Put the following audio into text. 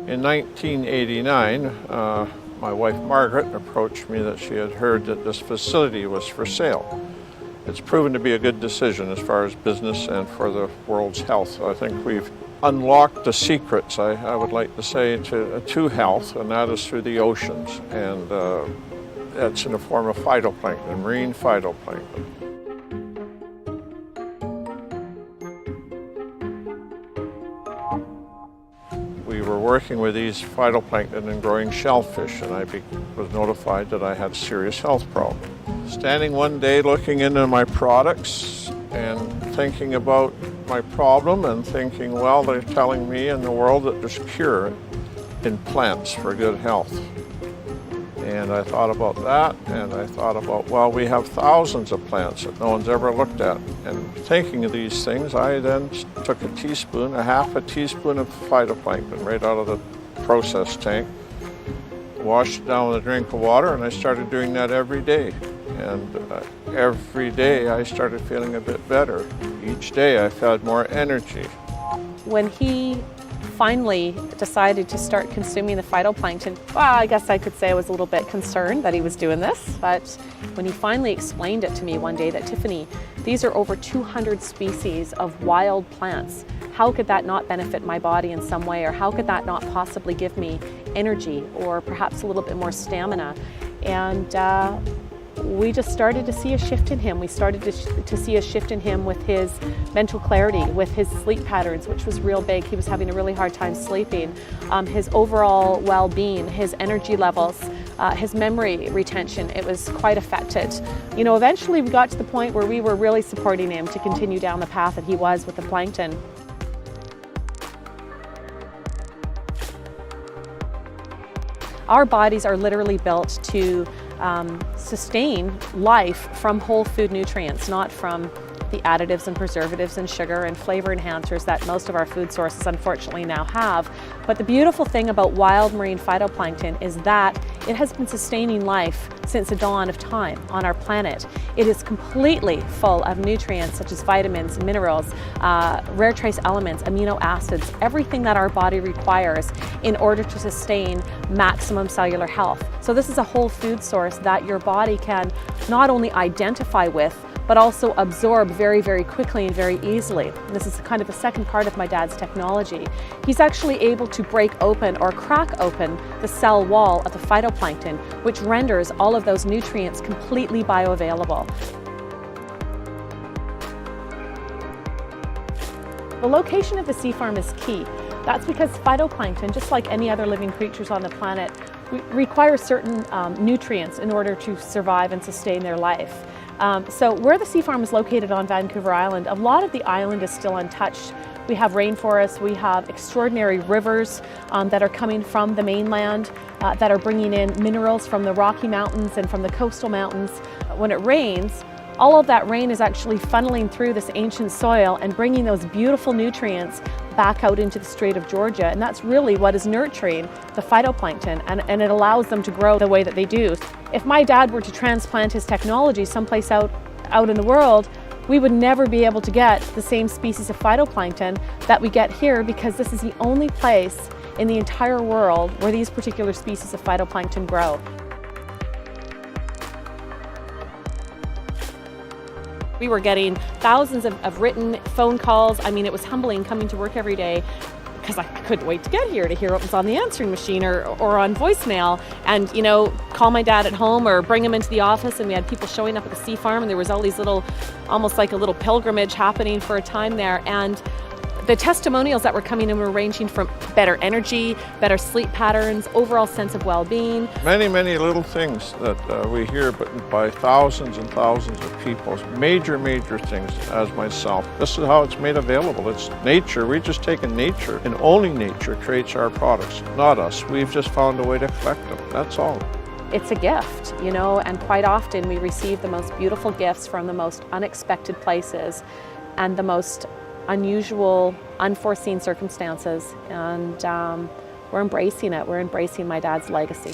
In 1989, my wife Margaret approached me that she had heard that this facility was for sale. It's proven to be a good decision as far as business and for the world's health. I think we've unlocked the secrets, I would like to say, to health, and that is through the oceans. And it's in the form of phytoplankton, marine phytoplankton. We were working with these phytoplankton and growing shellfish, and I was notified that I had a serious health problem. Standing one day looking into my products and thinking about my problem and thinking, well, they're telling me in the world that there's a cure in plants for good health. And I thought about that, and I thought about, well, we have thousands of plants that no one's ever looked at. And thinking of these things, I then took a half a teaspoon of phytoplankton right out of the process tank, washed it down with a drink of water, and I started doing that every day. And every day I started feeling a bit better. Each day I felt more energy. When he finally decided to start consuming the phytoplankton, well, I guess I could say I was a little bit concerned that he was doing this, but when he finally explained it to me one day that, Tiffany, these are over 200 species of wild plants. How could that not benefit my body in some way, or how could that not possibly give me energy or perhaps a little bit more stamina? And we just started to see a shift in him. We started to see a shift in him with his mental clarity, with his sleep patterns, which was real big. He was having a really hard time sleeping. His overall well-being, his energy levels, his memory retention, it was quite affected. You know, eventually we got to the point where we were really supporting him to continue down the path that he was with the plankton. Our bodies are literally built to sustain life from whole food nutrients, not from the additives and preservatives and sugar and flavor enhancers that most of our food sources unfortunately now have. But the beautiful thing about wild marine phytoplankton is that it has been sustaining life since the dawn of time on our planet. It is completely full of nutrients such as vitamins, minerals, rare trace elements, amino acids, everything that our body requires in order to sustain maximum cellular health. So this is a whole food source that your body can not only identify with, but also absorb very, very quickly and very easily. And this is kind of the second part of my dad's technology. He's actually able to break open or crack open the cell wall of the phytoplankton, which renders all of those nutrients completely bioavailable. The location of the sea farm is key. That's because phytoplankton, just like any other living creatures on the planet, require certain nutrients in order to survive and sustain their life. So where the sea farm is located on Vancouver Island, a lot of the island is still untouched. We have rainforests, we have extraordinary rivers that are coming from the mainland that are bringing in minerals from the Rocky Mountains and from the coastal mountains. When it rains, all of that rain is actually funneling through this ancient soil and bringing those beautiful nutrients back out into the Strait of Georgia, and that's really what is nurturing the phytoplankton, and it allows them to grow the way that they do. If my dad were to transplant his technology someplace out in the world, we would never be able to get the same species of phytoplankton that we get here, because this is the only place in the entire world where these particular species of phytoplankton grow. We were getting thousands of written phone calls. I mean, it was humbling coming to work every day because I couldn't wait to get here to hear what was on the answering machine or on voicemail, and, you know, call my dad at home or bring him into the office, and we had people showing up at the sea farm, and there was all these little, almost like a little pilgrimage happening for a time there. And the testimonials that were coming in were ranging from better energy, better sleep patterns, overall sense of well-being. Many, many little things that we hear, but by thousands and thousands of people. Major, major things, as myself. This is how it's made available. It's nature. We've just taken nature, and only nature creates our products, not us. We've just found a way to collect them. That's all. It's a gift, you know, and quite often we receive the most beautiful gifts from the most unexpected places and the most unusual, unforeseen circumstances, and we're embracing it. We're embracing my dad's legacy.